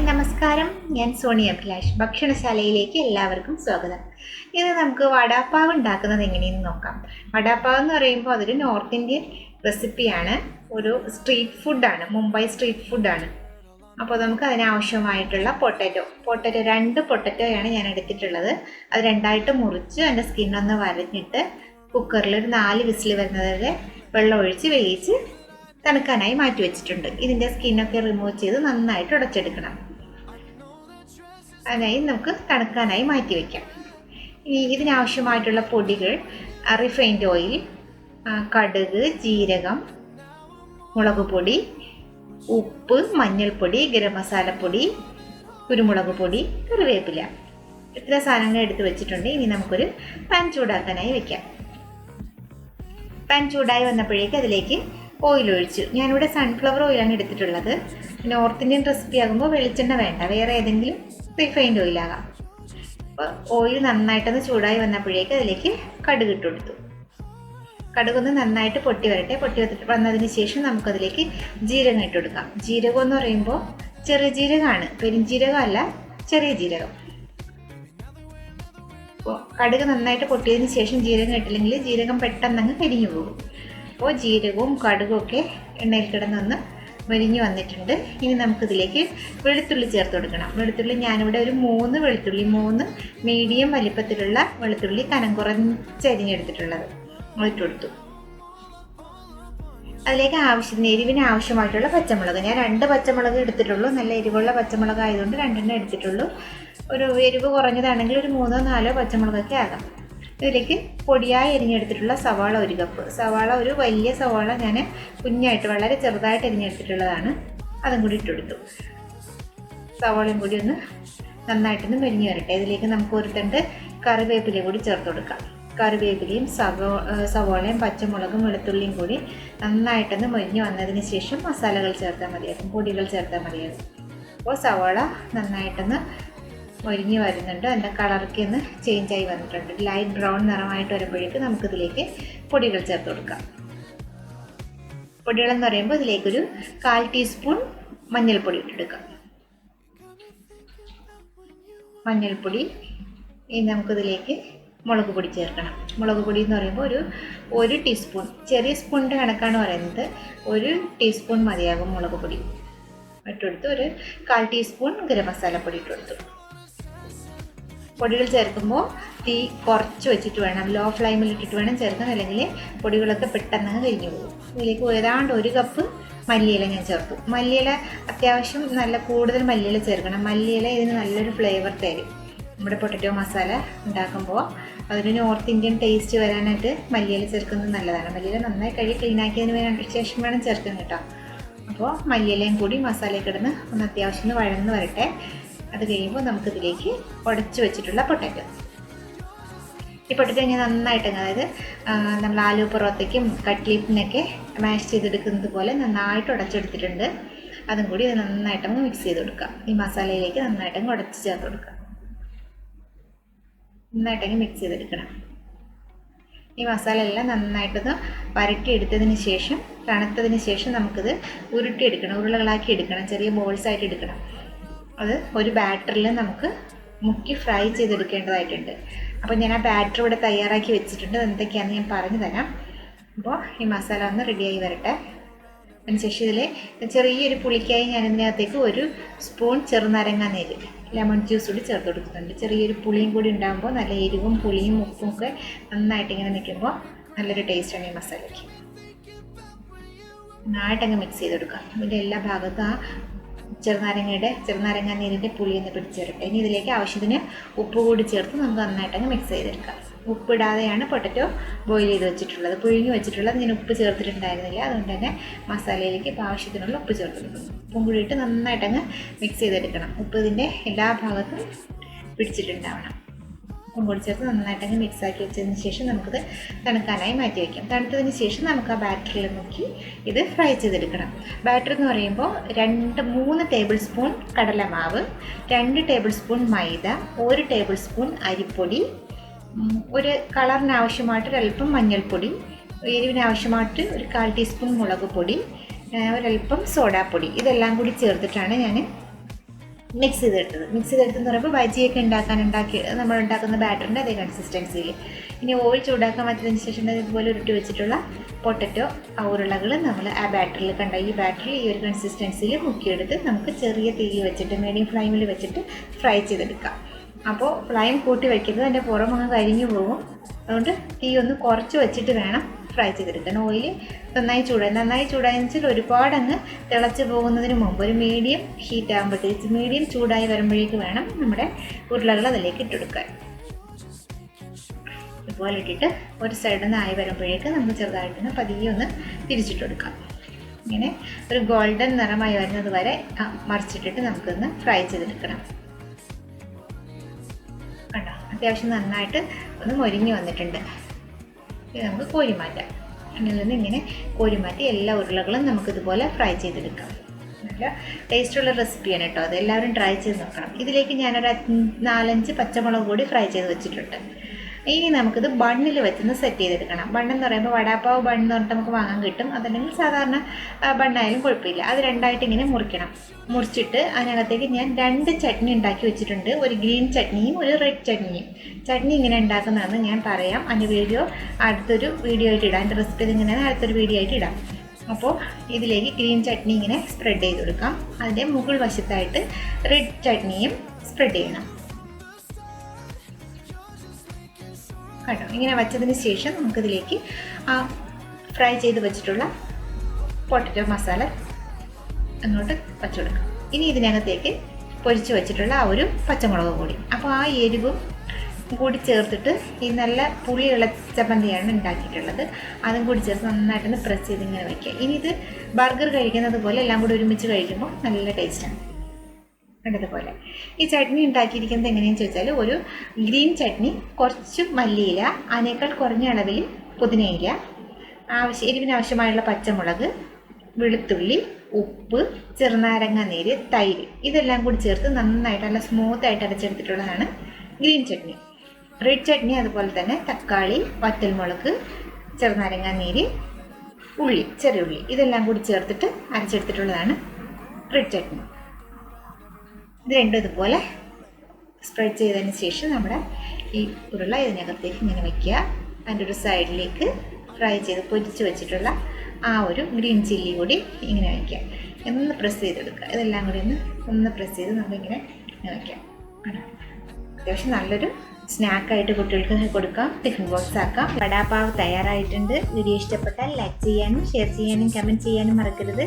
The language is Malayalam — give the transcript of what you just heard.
നമസ്കാരം, ഞാൻ സോണി അഭിലാഷ്. ഭക്ഷണശാലയിലേക്ക് എല്ലാവർക്കും സ്വാഗതം. ഇത് നമുക്ക് വടാപ്പാവ് ഉണ്ടാക്കുന്നത് എങ്ങനെയെന്ന് നോക്കാം. വടാപ്പാവ് എന്ന് പറയുമ്പോൾ അതൊരു നോർത്ത് ഇന്ത്യൻ റെസിപ്പിയാണ്, ഒരു സ്ട്രീറ്റ് ഫുഡാണ്, മുംബൈ സ്ട്രീറ്റ് ഫുഡാണ്. അപ്പോൾ നമുക്ക് അതിനാവശ്യമായിട്ടുള്ള പൊട്ടറ്റോ 2 പൊട്ടറ്റോയാണ് ഞാൻ എടുത്തിട്ടുള്ളത്. അത് രണ്ടായിട്ട് മുറിച്ച് അതിൻ്റെ സ്കിന്നൊന്ന് വരഞ്ഞിട്ട് കുക്കറിൽ ഒരു 4 വിസിൽ വരുന്നത് വരെ വെള്ളം ഒഴിച്ച് വേവിച്ച് തണുക്കാനായി മാറ്റി വെച്ചിട്ടുണ്ട്. ഇതിൻ്റെ സ്കിന്നൊക്കെ റിമൂവ് ചെയ്ത് നന്നായിട്ട് ഉടച്ചെടുക്കണം. അതിനായി നമുക്ക് തണുക്കാനായി മാറ്റി വയ്ക്കാം. ഇനി ഇതിനാവശ്യമായിട്ടുള്ള പൊടികൾ: റിഫൈൻഡ് ഓയിൽ, കടുക്, ജീരകം, മുളക് പൊടി, ഉപ്പ്, മഞ്ഞൾപ്പൊടി, ഗരം മസാലപ്പൊടി, കുരുമുളക് പൊടി, കറിവേപ്പില. ഇത്ര സാധനങ്ങൾ എടുത്ത് വെച്ചിട്ടുണ്ട്. ഇനി നമുക്കൊരു പാൻ ചൂടാക്കാനായി വെക്കാം. പാൻ ചൂടായി വന്നപ്പോഴേക്ക് അതിലേക്ക് ഓയിൽ ഒഴിച്ചു. ഞാനിവിടെ സൺഫ്ലവർ ഓയിലാണ് എടുത്തിട്ടുള്ളത്. നോർത്ത് ഇന്ത്യൻ റെസിപ്പി ആകുമ്പോൾ വെളിച്ചെണ്ണ വേണ്ട, വേറെ ഏതെങ്കിലും റിഫൈൻഡ് ഓയിലാകാം. അപ്പോൾ ഓയിൽ നന്നായിട്ടൊന്ന് ചൂടായി വന്നപ്പോഴേക്ക് അതിലേക്ക് കടുക് ഇട്ട് കൊടുത്തു. കടുകൊന്ന് നന്നായിട്ട് പൊട്ടി വരട്ടെ. പൊട്ടി വന്നതിന് ശേഷം നമുക്കതിലേക്ക് ജീരകം ഇട്ട് കൊടുക്കാം. ജീരകം എന്ന് പറയുമ്പോൾ ചെറിയ ജീരകമാണ്, പെരുംജീരകമല്ല, ചെറിയ ജീരകം. അപ്പോൾ കടുക് നന്നായിട്ട് പൊട്ടിയതിന് ശേഷം ജീരകം ഇട്ടില്ലെങ്കിൽ ജീരകം പെട്ടെന്നങ്ങ് കരിഞ്ഞു പോകും. അപ്പോൾ ജീരകവും കടുകും ഒക്കെ എണ്ണയിൽ കിടന്നൊന്ന് മരിഞ്ഞു വന്നിട്ടുണ്ട്. ഇനി നമുക്കിതിലേക്ക് വെളുത്തുള്ളി ചേർത്ത് കൊടുക്കണം. വെളുത്തുള്ളി ഞാനിവിടെ ഒരു 3 വെളുത്തുള്ളി, 3 മീഡിയം വലിപ്പത്തിലുള്ള വെളുത്തുള്ളി കനം കുറച്ചരിഞ്ഞെടുത്തിട്ടുള്ളത് ഇട്ട് കൊടുത്തു. അതിലേക്ക് എരിവിന് ആവശ്യമായിട്ടുള്ള പച്ചമുളക് ഞാൻ 2 പച്ചമുളക് എടുത്തിട്ടുള്ളൂ. നല്ല എരിവുള്ള പച്ചമുളക് ആയതുകൊണ്ട് 2 എടുത്തിട്ടുള്ളൂ. ഒരു എരിവ് കുറഞ്ഞതാണെങ്കിൽ ഒരു 3-4 പച്ചമുളകൊക്കെ ആകാം. ഇതിലേക്ക് പൊടിയായി എരിഞ്ഞെടുത്തിട്ടുള്ള സവാള 1 കപ്പ്. സവാള ഒരു വലിയ സവാള ഞാൻ കുഞ്ഞായിട്ട് വളരെ ചെറുതായിട്ട് എരിഞ്ഞെടുത്തിട്ടുള്ളതാണ്. അതും കൂടി ഇട്ടെടുത്തു. സവാളയും കൂടി ഒന്ന് നന്നായിട്ടൊന്ന് മെരിഞ്ഞ് വരട്ടെ. ഇതിലേക്ക് നമുക്ക് ഒരു തണ്ട് കറിവേപ്പില കൂടി ചേർത്ത് കൊടുക്കാം. കറിവേപ്പിലയും സവാളയും പച്ചമുളകും വെളുത്തുള്ളിയും കൂടി നന്നായിട്ടൊന്ന് മൊരിഞ്ഞ് വന്നതിന് ശേഷം മസാലകൾ ചേർത്താൽ മതിയാകും, പൊടികൾ ചേർത്താൽ മതിയാകും. അപ്പോൾ സവാള നന്നായിട്ടൊന്ന് മൊരിഞ്ഞ് വരുന്നുണ്ട്. അതിൻ്റെ കളറൊക്കെ ഒന്ന് ചേഞ്ചായി വന്നിട്ടുണ്ട്. ലൈറ്റ് ബ്രൗൺ നിറമായിട്ട് വരുമ്പോഴേക്ക് നമുക്കിതിലേക്ക് പൊടികൾ ചേർത്ത് കൊടുക്കാം. പൊടികളെന്ന് പറയുമ്പോൾ ഇതിലേക്കൊരു 1/4 ടീസ്പൂൺ മഞ്ഞൾപ്പൊടി ഇട്ടെടുക്കാം. മഞ്ഞൾപ്പൊടി. ഇനി നമുക്കിതിലേക്ക് മുളക് പൊടി ചേർക്കണം. മുളക് പൊടി എന്ന് പറയുമ്പോൾ ഒരു ടീസ്പൂൺ, ചെറിയ സ്പൂണിൻ്റെ കണക്കാണ് പറയുന്നത്, 1 ടീസ്പൂൺ മതിയാകും മുളക് പൊടി ഇട്ടെടുത്ത്. ഒരു 1/4 ടീസ്പൂൺ ഗരം മസാലപ്പൊടി ഇട്ടെടുത്തു. പൊടികൾ ചേർക്കുമ്പോൾ തീ കുറച്ച് വെച്ചിട്ട് വേണം, ലോ ഫ്ലെയിമിൽ ഇട്ടിട്ട് വേണം ചേർക്കാൻ, അല്ലെങ്കിൽ പൊടികളൊക്കെ പെട്ടെന്ന് കരിഞ്ഞു പോകും. ഇതിലേക്ക് ഏതാണ്ട് 1 കപ്പ് മല്ലിയില ഞാൻ ചേർത്തു. മല്ലിയില അത്യാവശ്യം നല്ല കൂടുതൽ മല്ലിയില ചേർക്കണം. മല്ലിയില ഇതിന് നല്ലൊരു ഫ്ലേവർ തരും. നമ്മുടെ പൊട്ടറ്റോ മസാല ഉണ്ടാക്കുമ്പോൾ അതൊരു നോർത്ത് ഇന്ത്യൻ ടേസ്റ്റ് വരാനായിട്ട് മല്ലിയില ചേർക്കുന്നത് നല്ലതാണ്. മല്ലിയില നന്നായി ക്ലീനാക്കിയതിന് ശേഷം വേണം ചേർക്കാൻ കേട്ടോ. അപ്പോൾ മല്ലിയിലയും കൂടി മസാലയിൽ കിടന്ന് ഒന്ന് അത്യാവശ്യം വഴന്ന് വരട്ടെ. അത് കഴിയുമ്പോൾ നമുക്കിതിലേക്ക് ഉടച്ച് വെച്ചിട്ടുള്ള പൊട്ടറ്റോ, ഈ പൊട്ടറ്റോ ഞാൻ നന്നായിട്ട്, അതായത് നമ്മൾ ആലു പൊറോത്തയ്ക്കും കട്ട്ലീറ്റിനൊക്കെ മാഷ് ചെയ്തെടുക്കുന്നത് പോലെ നന്നായിട്ട് ഉടച്ചെടുത്തിട്ടുണ്ട്. അതും കൂടി ഇത് നന്നായിട്ടങ്ങ് മിക്സ് ചെയ്ത് കൊടുക്കുക. ഈ മസാലയിലേക്ക് നന്നായിട്ടങ്ങ് ഉടച്ച് ചേർത്ത് കൊടുക്കുക. നന്നായിട്ടങ്ങ് മിക്സ് ചെയ്തെടുക്കണം. ഈ മസാല എല്ലാം നന്നായിട്ടൊന്ന് വരട്ടിയെടുത്തതിന് ശേഷം, തണുത്തതിന് ശേഷം നമുക്കിത് ഉരുട്ടിയെടുക്കണം, ഉരുളകളാക്കി എടുക്കണം, ചെറിയ ബോൾസായിട്ട് എടുക്കണം. അത് ഒരു ബാറ്ററിൽ നമുക്ക് മുക്കി ഫ്രൈ ചെയ്തെടുക്കേണ്ടതായിട്ടുണ്ട്. അപ്പോൾ ഞാൻ ആ ബാറ്റർ ഇവിടെ തയ്യാറാക്കി വെച്ചിട്ടുണ്ട്. എന്തൊക്കെയാണെന്ന് ഞാൻ പറഞ്ഞു തരാം. അപ്പോൾ ഈ മസാല ഒന്ന് റെഡിയായി വരട്ടെ. അതിനുശേഷം ഇതിൽ ചെറിയൊരു പുളിക്കായി ഞാൻ ഇതിനകത്തേക്ക് 1 സ്പൂൺ ചെറുനാരങ്ങ നീര്, ലെമൺ ജ്യൂസ് കൂടി ചേർത്ത് കൊടുക്കുന്നുണ്ട്. ചെറിയൊരു പുളിയും കൂടി ഉണ്ടാകുമ്പോൾ നല്ല എരിവും പുളിയും ഉപ്പും ഒക്കെ നന്നായിട്ട് ഇങ്ങനെ നിൽക്കുമ്പോൾ നല്ലൊരു ടേസ്റ്റാണ് ഈ മസാലയ്ക്ക്. നന്നായിട്ടങ്ങ് മിക്സ് ചെയ്തെടുക്കാം. ഇതിൻ്റെ എല്ലാ ഭാഗത്തും ആ ചെറുനാരങ്ങ നീരിൻ്റെ പുളിയൊന്ന് പിടിച്ച് വരട്ടെ. ഇനി ഇതിലേക്ക് ആവശ്യത്തിന് ഉപ്പ് കൂടി ചേർത്ത് നമുക്ക് നന്നായിട്ടങ്ങ് മിക്സ് ചെയ്തെടുക്കാം. ഉപ്പിടാതെയാണ് പൊട്ടറ്റോ ബോയിൽ ചെയ്ത് വെച്ചിട്ടുള്ളത്, പുഴുങ്ങി വെച്ചിട്ടുള്ളത്. ഞാൻ ഉപ്പ് ചേർത്തിട്ടുണ്ടായിരുന്നില്ല, അതുകൊണ്ട് തന്നെ മസാലയിലേക്ക് ഇപ്പോൾ ആവശ്യത്തിനുള്ള ഉപ്പ് ചേർത്ത് കൊടുക്കുന്നു. ഉപ്പും കൂടി ഇട്ട് നന്നായിട്ടങ്ങ് മിക്സ് ചെയ്തെടുക്കണം. ഉപ്പ് ഇതിൻ്റെ എല്ലാ ഭാഗത്തും പിടിച്ചിട്ടുണ്ടാവണം. ഉപ്പും കൂടി ചേർത്ത് നന്നായിട്ടങ്ങ് മിക്സാക്കി വെച്ചതിന് ശേഷം നമുക്കിത് തണുക്കാനായി മാറ്റി വയ്ക്കാം. തണുത്തതിന് ശേഷം നമുക്ക് ആ ബാറ്ററിൽ മുക്കി ഇത് ഫ്രൈ ചെയ്തെടുക്കണം. ബാറ്റർ എന്ന് പറയുമ്പോൾ 3 ടേബിൾ സ്പൂൺ കടലമാവ്, 2 ടേബിൾ സ്പൂൺ മൈദ, 1 ടേബിൾ സ്പൂൺ അരിപ്പൊടി, ഒരു കളറിനാവശ്യമായിട്ട് ഒരല്പം മഞ്ഞൾപ്പൊടി, എരിവിനാവശ്യമായിട്ട് ഒരു 1/4 ടീസ്പൂൺ മുളക് പൊടി, ഒരല്പം സോഡാപ്പൊടി, ഇതെല്ലാം കൂടി ചേർത്തിട്ടാണ് ഞാൻ മിക്സ് ചെയ്തെടുത്തെന്ന് പറയുമ്പോൾ ബജിയൊക്കെ നമ്മൾ ഉണ്ടാക്കുന്ന ബാറ്ററിൻ്റെ അതേ കൺസിസ്റ്റൻസിയിൽ. ഇനി ഓയിൽ ചൂടാക്കാൻ പറ്റിയതിന് ശേഷം ഇതുപോലെ ഉരുട്ടി വെച്ചിട്ടുള്ള പൊട്ടറ്റോ ഉരുളകൾ നമ്മൾ ആ ബാറ്ററിൽ ഈ ബാറ്ററിൽ ഈ ഒരു കൺസിസ്റ്റൻസിയിൽ മുക്കിയെടുത്ത് നമുക്ക് ചെറിയ തീ വെച്ചിട്ട് മീഡിയം ഫ്ലെയിമിൽ വെച്ചിട്ട് ഫ്രൈ ചെയ്തെടുക്കാം. അപ്പോൾ ഫ്ലെയിം കൂട്ടി വയ്ക്കരുത്, അതിൻ്റെ പുറമങ്ങ് കരിഞ്ഞു പോകും. അതുകൊണ്ട് തീ ഒന്ന് കുറച്ച് വെച്ചിട്ട് വേണം ഫ്രൈ ചെയ്തെടുക്കാൻ. ഓയിൽ നന്നായി ചൂടായെന്ന് വെച്ചാൽ ഒരുപാട് അങ്ങ് തിളച്ച് പോകുന്നതിന് മുമ്പ് ഒരു മീഡിയം ഹീറ്റ് ആകുമ്പോഴത്തേക്ക് മീഡിയം ചൂടായി വരുമ്പോഴേക്ക് വേണം നമ്മുടെ ഉരുളകൾ അതിലേക്ക് ഇട്ടെടുക്കാൻ. ഇതുപോലെ ഇട്ടിട്ട് ഒരു സൈഡിൽ നിന്ന് ആയി വരുമ്പോഴേക്ക് നമുക്ക് ചെറുതായിട്ടൊന്ന് പതിയെ ഒന്ന് തിരിച്ചിട്ടെടുക്കാം. ഇങ്ങനെ ഒരു ഗോൾഡൻ നിറമായി വരുന്നത് വരെ മറിച്ചിട്ടിട്ട് നമുക്കൊന്ന് ഫ്രൈ ചെയ്തെടുക്കണം. കണ്ടോ, അത്യാവശ്യം നന്നായിട്ട് ഒന്ന് മൊരിഞ്ഞ് വന്നിട്ടുണ്ട്. ഇത് നമുക്ക് കോരി മാറ്റാം. അതിൽ നിന്ന് ഇങ്ങനെ കോരി മാറ്റി എല്ലാ ഉരുളകളും നമുക്കിതുപോലെ ഫ്രൈ ചെയ്തെടുക്കാം. നല്ല ടേസ്റ്റുള്ള റെസിപ്പിയാണ് കേട്ടോ, അത് എല്ലാവരും ട്രൈ ചെയ്ത് നോക്കണം. ഇതിലേക്ക് ഞാനൊരു 4-5 പച്ചമുളക് കൂടി ഫ്രൈ ചെയ്ത് വെച്ചിട്ടുണ്ട്. ഇനി നമുക്കിത് ബണ്ണിൽ വെച്ചൊന്ന് സെറ്റ് ചെയ്തെടുക്കണം. ബണ്ണെന്ന് പറയുമ്പോൾ വടാപ്പാവ് ബണ്ണെന്ന് പറഞ്ഞിട്ട് നമുക്ക് വാങ്ങാൻ കിട്ടും. അതല്ലെങ്കിൽ സാധാരണ ബണ്ണായാലും കുഴപ്പമില്ല. അത് രണ്ടായിട്ട് ഇങ്ങനെ മുറിച്ചിട്ട് അതിനകത്തേക്ക് ഞാൻ 2 ചട്നി ഉണ്ടാക്കി വെച്ചിട്ടുണ്ട്. ഒരു ഗ്രീൻ ചട്നിയും ഒരു റെഡ് ചട്നിയും. ചട്നി ഇങ്ങനെ ഉണ്ടാക്കുന്നതെന്ന് ഞാൻ പറയാം. അതിൻ്റെ വീഡിയോ അടുത്തൊരു വീഡിയോ ആയിട്ട് ഇടാം. അതിൻ്റെ റെസിപ്പി ഇങ്ങനെയാണ് അടുത്തൊരു വീഡിയോ ആയിട്ട് ഇടാം. അപ്പോൾ ഇതിലേക്ക് ഗ്രീൻ ചട്നി ഇങ്ങനെ സ്പ്രെഡ് ചെയ്ത് കൊടുക്കാം. അതിൻ്റെ മുകൾ വശത്തായിട്ട് റെഡ് ചട്നിയും സ്പ്രെഡ് ചെയ്യണം കേട്ടോ. ഇങ്ങനെ വച്ചതിന് ശേഷം നമുക്കിതിലേക്ക് ഫ്രൈ ചെയ്ത് വെച്ചിട്ടുള്ള പൊട്ടറ്റോ മസാല അങ്ങോട്ട് വച്ചു കൊടുക്കാം. ഇനി ഇതിനകത്തേക്ക് പൊരിച്ച് വെച്ചിട്ടുള്ള ആ ഒരു പച്ചമുളക് കൂടി, അപ്പോൾ ആ എരിവും കൂടി ചേർത്തിട്ട് ഈ നല്ല പുളിയുള്ള ചമ്മന്തിയാണ് ഉണ്ടാക്കിയിട്ടുള്ളത്. അതും കൂടി ചേർത്ത് നന്നായിട്ടൊന്ന് പ്രസ് ചെയ്ത് ഇങ്ങനെ വയ്ക്കുക. ഇനി ഇത് ബർഗർ കഴിക്കുന്നത് പോലെ എല്ലാം കൂടി ഒരുമിച്ച് കഴിക്കുമ്പോൾ നല്ല ടേസ്റ്റാണ്. കണ്ടതുപോലെ ഈ ചട്നി ഉണ്ടാക്കിയിരിക്കുന്നത് എങ്ങനെയാണെന്ന് ചോദിച്ചാൽ, ഒരു ഗ്രീൻ ചട്നി, കുറച്ച് മല്ലിയില, അതിനേക്കാൾ കുറഞ്ഞ അളവിൽ പുതിനയില, എരിവിന് ആവശ്യമായുള്ള പച്ചമുളക്, വെളുത്തുള്ളി, ഉപ്പ്, ചെറുനാരങ്ങ നീര്, തൈര്, ഇതെല്ലാം കൂടി ചേർത്ത് നന്നായിട്ട് നല്ല സ്മൂത്തായിട്ട് അരച്ചെടുത്തിട്ടുള്ളതാണ് ഗ്രീൻ ചട്നി. റെഡ് ചട്നി അതുപോലെ തന്നെ തക്കാളി, വറ്റൽമുളക്, ചെറുനാരങ്ങ നീര്, ഉള്ളി, ചെറിയ ഉള്ളി, ഇതെല്ലാം കൂടി ചേർത്തിട്ട് അരച്ചെടുത്തിട്ടുള്ളതാണ് റെഡ് ചട്നി. ഇത് രണ്ടും ഇതുപോലെ സ്പ്രെഡ് ചെയ്തതിന് ശേഷം നമ്മുടെ ഈ ഉരുള ഇതിനകത്തേക്ക് ഇങ്ങനെ വയ്ക്കുക. അതിൻ്റെ ഒരു സൈഡിലേക്ക് ഫ്രൈ ചെയ്ത് പൊരിച്ച് വെച്ചിട്ടുള്ള ആ ഒരു ഗ്രീൻ ചില്ലി കൂടി ഇങ്ങനെ വയ്ക്കുക. ഒന്ന് പ്രസ് ചെയ്തെടുക്കുക. ഇതെല്ലാം കൂടി ഒന്ന് പ്രസ് ചെയ്ത് നമ്മളിങ്ങനെ വയ്ക്കാം. അത്യാവശ്യം നല്ലൊരു സ്നാക്കായിട്ട് കുട്ടികൾക്ക് കൊടുക്കാം, ടിഫിൻ ബോക്സ് ആക്കാം. വടാപാവ് തയ്യാറായിട്ടുണ്ട്. വീഡിയോ ഇഷ്ടപ്പെട്ടാൽ ലൈക്ക് ചെയ്യാനും ഷെയർ ചെയ്യാനും കമൻറ്റ് ചെയ്യാനും മറക്കരുത്.